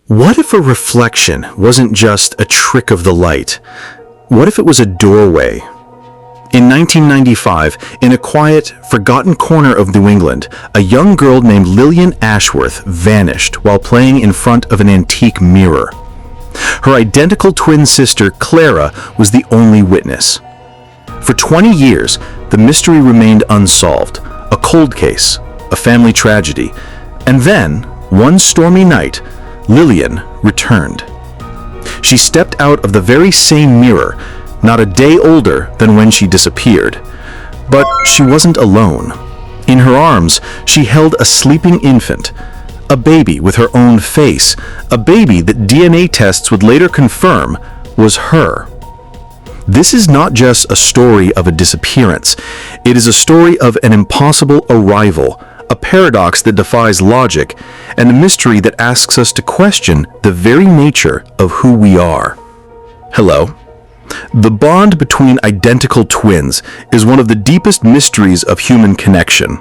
What if a reflection wasn't just a trick of the light? What if it was a doorway? In 1995, in a quiet, forgotten corner of New England, a young girl named Lillian Ashworth vanished while playing in front of an antique mirror. Her identical twin sister, Clara, was the only witness. For 20 years, the mystery remained unsolved, a cold case, a family tragedy. And then, one stormy night, Lillian returned. She stepped out of the very same mirror, not a day older than when she disappeared. But she wasn't alone. In her arms, she held a sleeping infant, a baby with her own face, a baby that DNA tests would later confirm was her. This is not just a story of a disappearance. It is a story of an impossible arrival, a paradox that defies logic, and a mystery that asks us to question the very nature of who we are. Hello. The bond between identical twins is one of the deepest mysteries of human connection.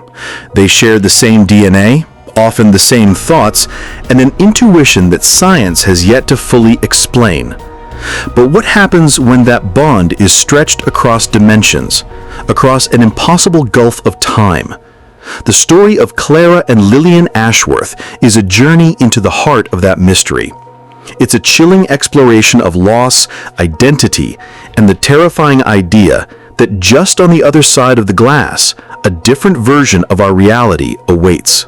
They share the same DNA, often the same thoughts, and an intuition that science has yet to fully explain. But what happens when that bond is stretched across dimensions, across an impossible gulf of time? The story of Clara and Lillian Ashworth is a journey into the heart of that mystery. It's a chilling exploration of loss, identity, and the terrifying idea that just on the other side of the glass, a different version of our reality awaits.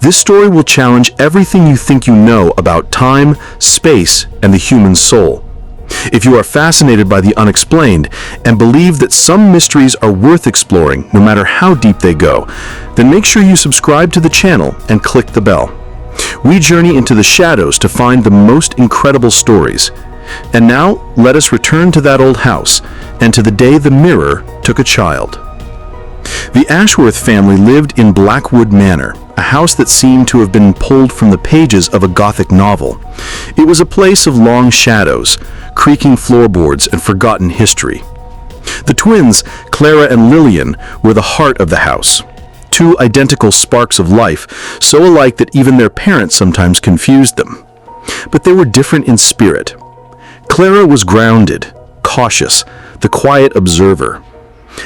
This story will challenge everything you think you know about time, space, and the human soul. If you are fascinated by the unexplained and believe that some mysteries are worth exploring no matter how deep they go, then make sure you subscribe to the channel and click the bell. We journey into the shadows to find the most incredible stories. And now, let us return to that old house and to the day the mirror took a child. The Ashworth family lived in Blackwood Manor, a house that seemed to have been pulled from the pages of a Gothic novel. It was a place of long shadows, creaking floorboards, and forgotten history. The twins, Clara and Lillian, were the heart of the house. Two identical sparks of life, so alike that even their parents sometimes confused them. But they were different in spirit. Clara was grounded, cautious, the quiet observer.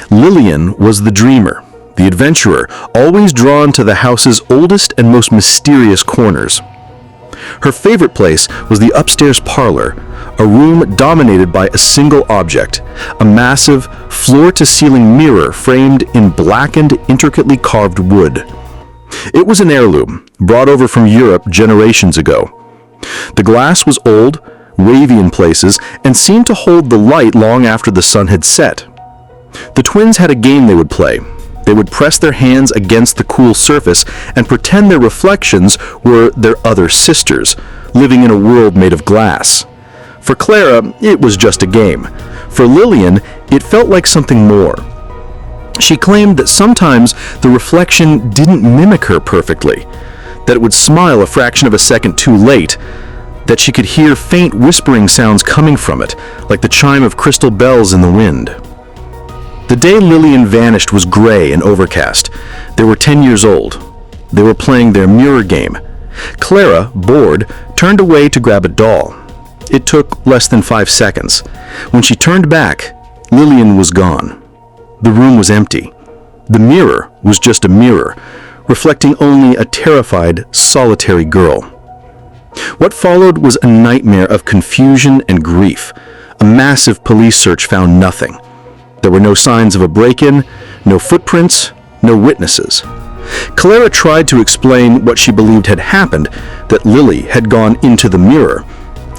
Lillian was the dreamer, the adventurer, always drawn to the house's oldest and most mysterious corners. Her favorite place was the upstairs parlor, a room dominated by a single object, a massive, floor-to-ceiling mirror framed in blackened, intricately carved wood. It was an heirloom, brought over from Europe generations ago. The glass was old, wavy in places, and seemed to hold the light long after the sun had set. The twins had a game they would play. They would press their hands against the cool surface and pretend their reflections were their other sisters, living in a world made of glass. For Clara, it was just a game. For Lillian, it felt like something more. She claimed that sometimes the reflection didn't mimic her perfectly, that it would smile a fraction of a second too late, that she could hear faint whispering sounds coming from it, like the chime of crystal bells in the wind. The day Lillian vanished was gray and overcast. They were 10 years old. They were playing their mirror game. Clara, bored, turned away to grab a doll. It took less than 5 seconds. When she turned back, Lillian was gone. The room was empty. The mirror was just a mirror, reflecting only a terrified, solitary girl. What followed was a nightmare of confusion and grief. A massive police search found nothing. There were no signs of a break-in, no footprints, no witnesses. Clara tried to explain what she believed had happened, that Lily had gone into the mirror.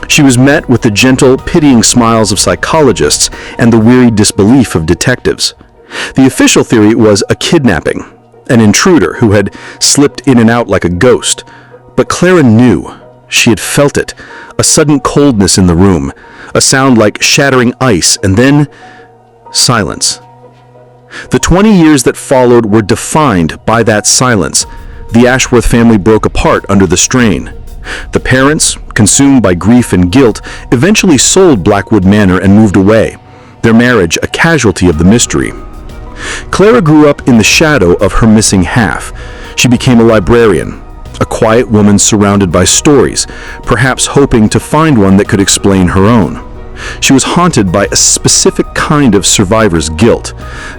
She was met with the gentle, pitying smiles of psychologists and the weary disbelief of detectives. The official theory was a kidnapping, an intruder who had slipped in and out like a ghost. But Clara knew. She had felt it, a sudden coldness in the room, a sound like shattering ice, and then silence. The 20 years that followed were defined by that silence. The Ashworth family broke apart under the strain. The parents, consumed by grief and guilt, eventually sold Blackwood Manor and moved away, their marriage a casualty of the mystery. Clara grew up in the shadow of her missing half. She became a librarian, a quiet woman surrounded by stories, perhaps hoping to find one that could explain her own. She was haunted by a specific kind of survivor's guilt,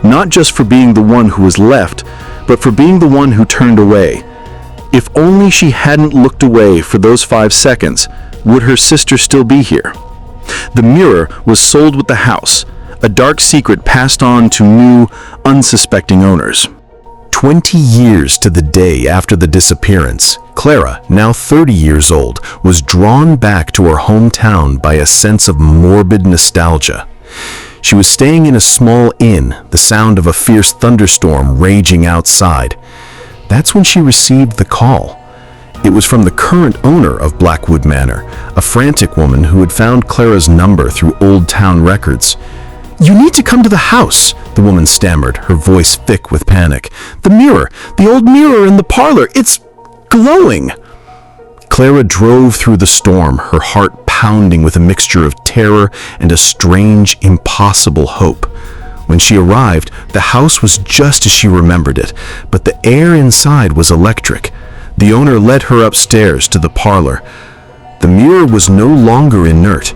not just for being the one who was left, but for being the one who turned away. If only she hadn't looked away for those 5 seconds, would her sister still be here? The mirror was sold with the house, a dark secret passed on to new, unsuspecting owners. 20 years to the day after the disappearance, Clara, now 30 years old, was drawn back to her hometown by a sense of morbid nostalgia. She was staying in a small inn, the sound of a fierce thunderstorm raging outside. That's when she received the call. It was from the current owner of Blackwood Manor, a frantic woman who had found Clara's number through old town records. "You need to come to the house," the woman stammered, her voice thick with panic. The old mirror in the parlor, it's glowing." Clara drove through the storm, her heart pounding with a mixture of terror and a strange, impossible hope. When she arrived, the house was just as she remembered it, but the air inside was electric. The owner led her upstairs to the parlor. The mirror was no longer inert.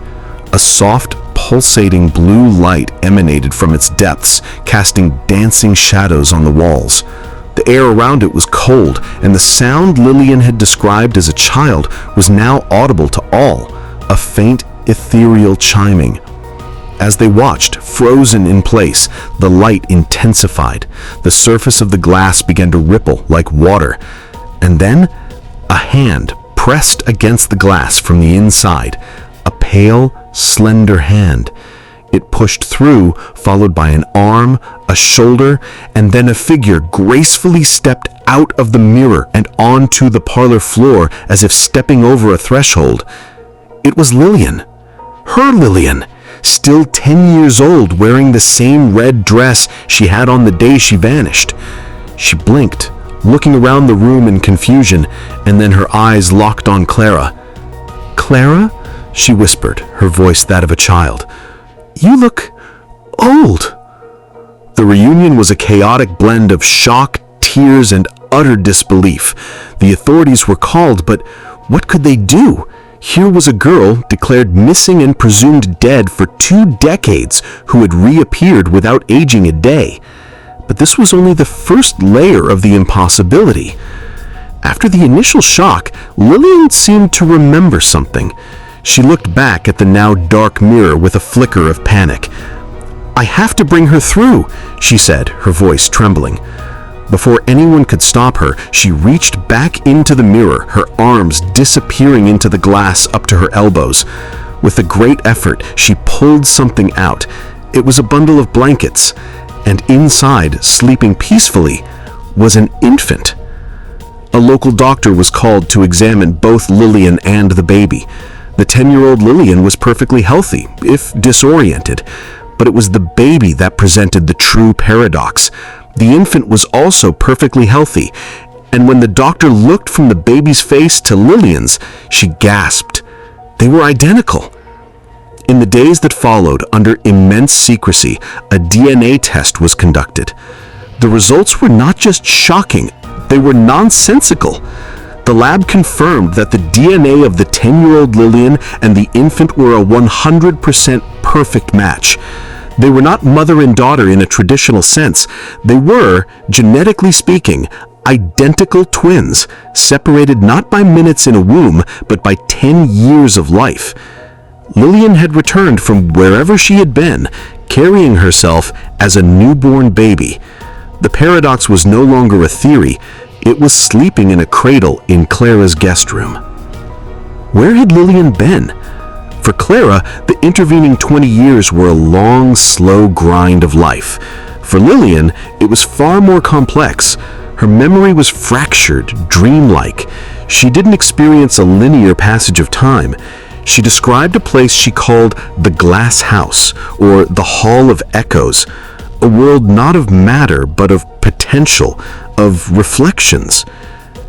A soft, pulsating blue light emanated from its depths, casting dancing shadows on the walls. The air around it was cold, and the sound Lillian had described as a child was now audible to all, a faint, ethereal chiming. As they watched, frozen in place, the light intensified. The surface of the glass began to ripple like water. And then, a hand pressed against the glass from the inside, a pale, slender hand. It pushed through, followed by an arm, a shoulder, and then a figure gracefully stepped out of the mirror and onto the parlor floor as if stepping over a threshold. It was Lillian. Her Lillian, still 10 years old, wearing the same red dress she had on the day she vanished. She blinked, looking around the room in confusion, and then her eyes locked on Clara. "Clara?" she whispered, her voice that of a child. "You look old." The reunion was a chaotic blend of shock, tears, and utter disbelief. The authorities were called, but what could they do? Here was a girl declared missing and presumed dead for 2 decades who had reappeared without aging a day. But this was only the first layer of the impossibility. After the initial shock, Lillian seemed to remember something. She looked back at the now dark mirror with a flicker of panic. "I have to bring her through," she said, her voice trembling. Before anyone could stop her, she reached back into the mirror, her arms disappearing into the glass up to her elbows. With a great effort, she pulled something out. It was a bundle of blankets, and inside, sleeping peacefully, was an infant. A local doctor was called to examine both Lillian and the baby. The 10-year-old Lillian was perfectly healthy, if disoriented, but it was the baby that presented the true paradox. The infant was also perfectly healthy, and when the doctor looked from the baby's face to Lillian's, she gasped. They were identical. In the days that followed, under immense secrecy, a DNA test was conducted. The results were not just shocking, they were nonsensical. The lab confirmed that the DNA of the 10-year-old Lillian and the infant were a 100% perfect match. They were not mother and daughter in a traditional sense. They were, genetically speaking, identical twins, separated not by minutes in a womb, but by 10 years of life. Lillian had returned from wherever she had been, carrying herself as a newborn baby. The paradox was no longer a theory. It was sleeping in a cradle in Clara's guest room. Where had Lillian been? For Clara, the intervening 20 years were a long, slow grind of life. For Lillian, it was far more complex. Her memory was fractured, dreamlike. She didn't experience a linear passage of time. She described a place she called the Glass House, or the Hall of Echoes, a world not of matter, but of potential, of reflections.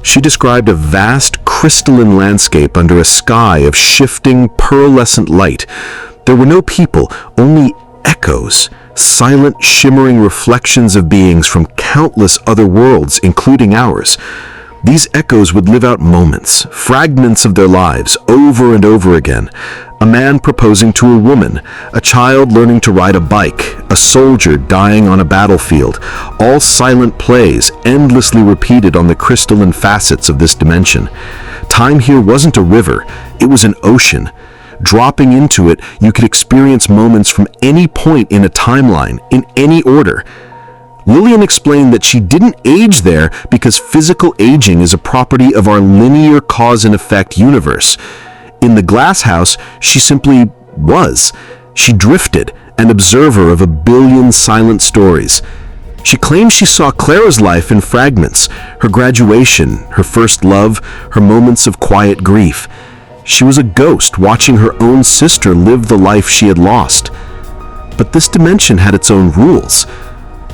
She described a vast crystalline landscape under a sky of shifting, pearlescent light. There were no people, only echoes, silent, shimmering reflections of beings from countless other worlds, including ours. These echoes would live out moments, fragments of their lives, over and over again. A man proposing to a woman, a child learning to ride a bike, a soldier dying on a battlefield, all silent plays endlessly repeated on the crystalline facets of this dimension. Time here wasn't a river, it was an ocean. Dropping into it, you could experience moments from any point in a timeline, in any order. Lillian explained that she didn't age there because physical aging is a property of our linear cause and effect universe. In the glass house, she simply was. She drifted, an observer of a billion silent stories. She claimed she saw Clara's life in fragments, her graduation, her first love, her moments of quiet grief. She was a ghost watching her own sister live the life she had lost. But this dimension had its own rules.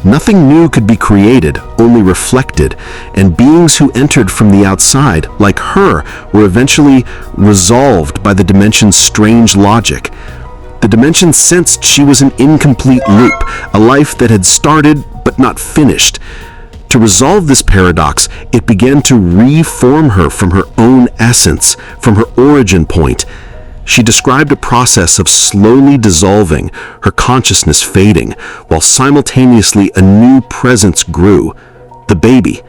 Nothing new could be created, only reflected, and beings who entered from the outside, like her, were eventually resolved by the dimension's strange logic. The dimension sensed she was an incomplete loop, a life that had started but not finished. To resolve this paradox, it began to reform her from her own essence, from her origin point. She described a process of slowly dissolving, her consciousness fading, while simultaneously a new presence grew, the baby.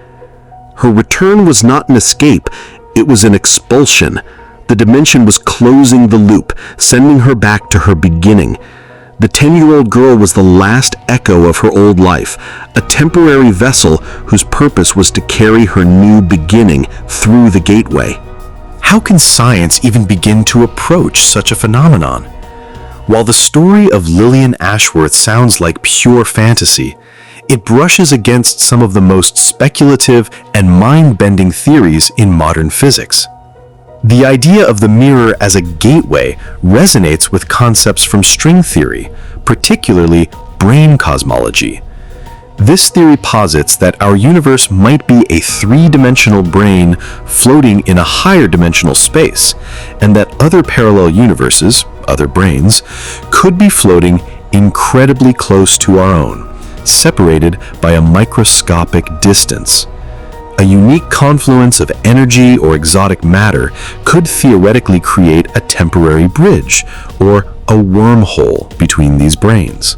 Her return was not an escape, it was an expulsion. The dimension was closing the loop, sending her back to her beginning. The 10-year-old girl was the last echo of her old life, a temporary vessel whose purpose was to carry her new beginning through the gateway. How can science even begin to approach such a phenomenon? While the story of Lillian Ashworth sounds like pure fantasy, it brushes against some of the most speculative and mind-bending theories in modern physics. The idea of the mirror as a gateway resonates with concepts from string theory, particularly brain cosmology. This theory posits that our universe might be a three-dimensional brain floating in a higher dimensional space, and that other parallel universes, other brains, could be floating incredibly close to our own, separated by a microscopic distance. A unique confluence of energy or exotic matter could theoretically create a temporary bridge, or a wormhole between these brains.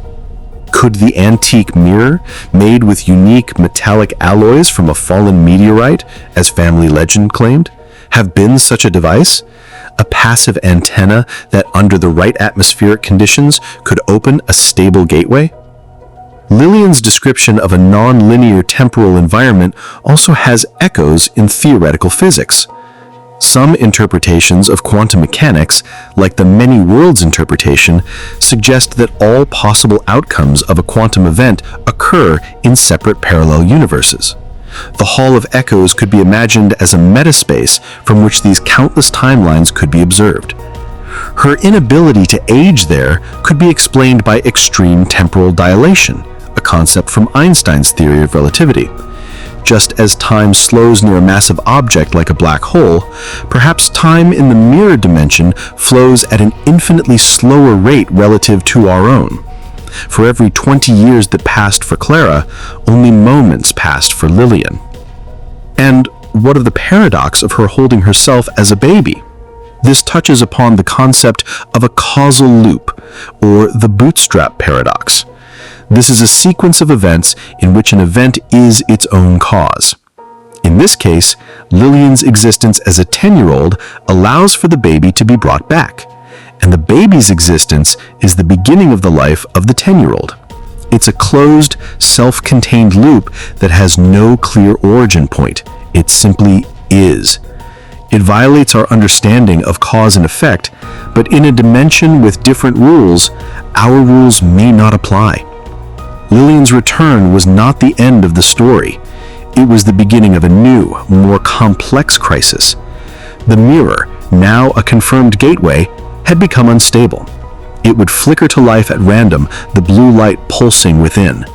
Could the antique mirror, made with unique metallic alloys from a fallen meteorite, as family legend claimed, have been such a device? A passive antenna that, under the right atmospheric conditions, could open a stable gateway? Lillian's description of a non-linear temporal environment also has echoes in theoretical physics. Some interpretations of quantum mechanics, like the many worlds interpretation, suggest that all possible outcomes of a quantum event occur in separate parallel universes. The Hall of Echoes could be imagined as a metaspace from which these countless timelines could be observed. Her inability to age there could be explained by extreme temporal dilation, a concept from Einstein's theory of relativity. Just as time slows near a massive object like a black hole, perhaps time in the mirror dimension flows at an infinitely slower rate relative to our own. For every 20 years that passed for Clara, only moments passed for Lillian. And what of the paradox of her holding herself as a baby? This touches upon the concept of a causal loop, or the bootstrap paradox. This is a sequence of events in which an event is its own cause. In this case, Lillian's existence as a 10-year-old allows for the baby to be brought back, and the baby's existence is the beginning of the life of the 10-year-old. It's a closed, self-contained loop that has no clear origin point. It simply is. It violates our understanding of cause and effect, but in a dimension with different rules, our rules may not apply. Lillian's return was not the end of the story. It was the beginning of a new, more complex crisis. The mirror, now a confirmed gateway, had become unstable. It would flicker to life at random, the blue light pulsing within.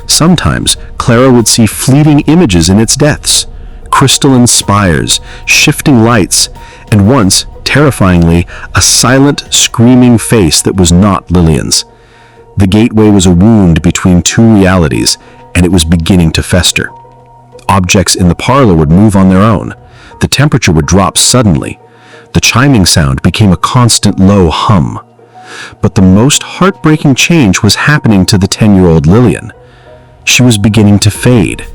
Sometimes, Clara would see fleeting images in its depths, crystalline spires, shifting lights, and once, terrifyingly, a silent, screaming face that was not Lillian's. The gateway was a wound between two realities, and it was beginning to fester. Objects in the parlor would move on their own. The temperature would drop suddenly. The chiming sound became a constant low hum. But the most heartbreaking change was happening to the 10-year-old Lillian. She was beginning to fade.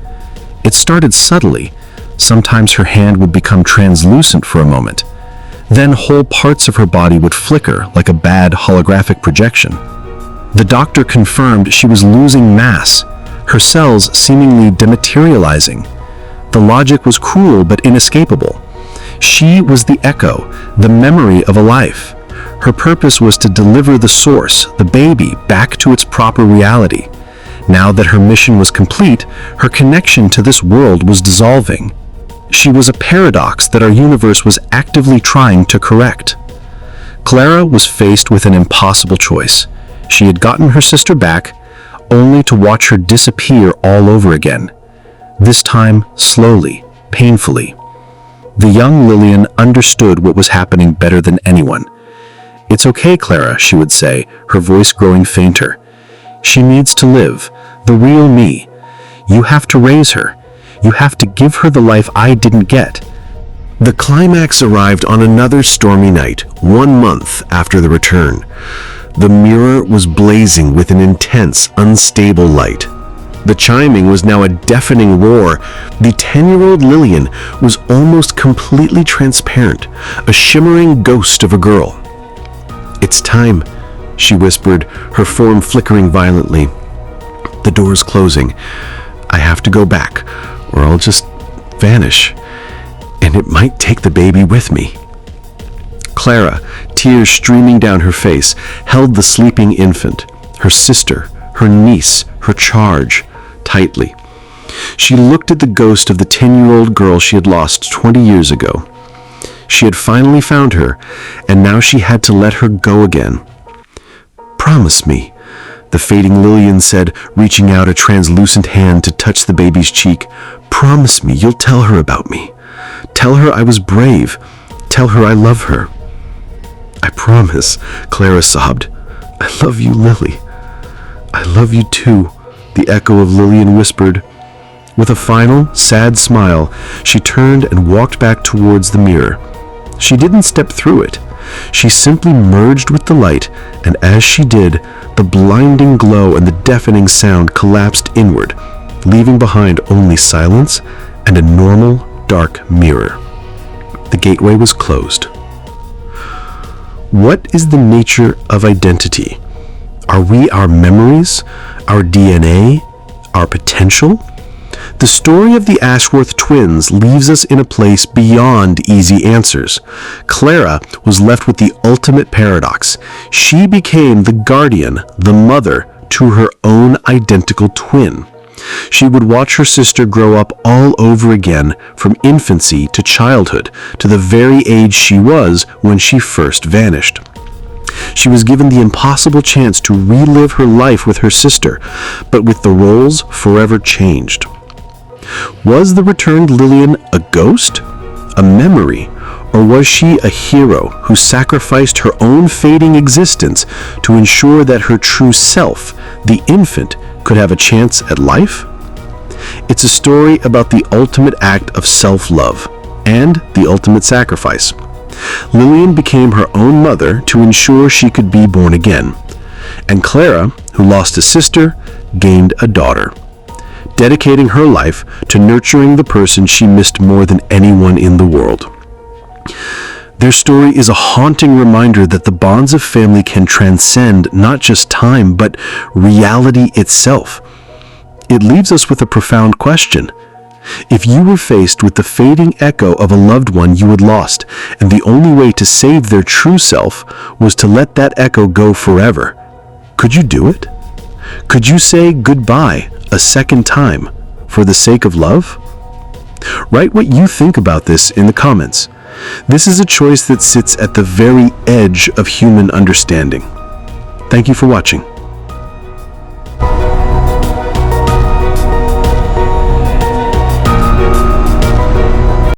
It started subtly. Sometimes her hand would become translucent for a moment. Then whole parts of her body would flicker like a bad holographic projection. The doctor confirmed she was losing mass, her cells seemingly dematerializing. The logic was cruel but inescapable. She was the echo, the memory of a life. Her purpose was to deliver the source, the baby, back to its proper reality. Now that her mission was complete, her connection to this world was dissolving. She was a paradox that our universe was actively trying to correct. Clara was faced with an impossible choice. She had gotten her sister back, only to watch her disappear all over again. This time, slowly, painfully. The young Lillian understood what was happening better than anyone. "It's okay, Clara," she would say, her voice growing fainter. "She needs to live, the real me. You have to raise her. You have to give her the life I didn't get." The climax arrived on another stormy night, 1 month after the return. The mirror was blazing with an intense, unstable light. The chiming was now a deafening roar. The 10-year-old Lillian was almost completely transparent, a shimmering ghost of a girl. "It's time," she whispered, her form flickering violently. "The door's closing. I have to go back, or I'll just vanish. And it might take the baby with me." Clara, tears streaming down her face, held the sleeping infant, her sister, her niece, her charge, tightly. She looked at the ghost of the 10-year-old girl she had lost 20 years ago. She had finally found her, and now she had to let her go again. "Promise me," the fading Lillian said, reaching out a translucent hand to touch the baby's cheek. "Promise me you'll tell her about me. Tell her I was brave. Tell her I love her." "I promise," Clara sobbed. "I love you, Lily." "I love you too," the echo of Lillian whispered. With a final, sad smile, she turned and walked back towards the mirror. She didn't step through it. She simply merged with the light, and as she did, the blinding glow and the deafening sound collapsed inward, leaving behind only silence and a normal, dark mirror. The gateway was closed. What is the nature of identity? Are we our memories, our DNA, our potential? The story of the Ashworth twins leaves us in a place beyond easy answers. Clara was left with the ultimate paradox. She became the guardian, the mother, to her own identical twin. She would watch her sister grow up all over again, from infancy to childhood, to the very age she was when she first vanished. She was given the impossible chance to relive her life with her sister, but with the roles forever changed. Was the returned Lillian a ghost, a memory, or was she a hero who sacrificed her own fading existence to ensure that her true self, the infant, could have a chance at life? It's a story about the ultimate act of self-love and the ultimate sacrifice. Lillian became her own mother to ensure she could be born again. And Clara, who lost a sister, gained a daughter, dedicating her life to nurturing the person she missed more than anyone in the world. Their story is a haunting reminder that the bonds of family can transcend not just time, but reality itself. It leaves us with a profound question. If you were faced with the fading echo of a loved one you had lost, and the only way to save their true self was to let that echo go forever, could you do it? Could you say goodbye a second time for the sake of love? Write what you think about this in the comments. This is a choice that sits at the very edge of human understanding. Thank you for watching.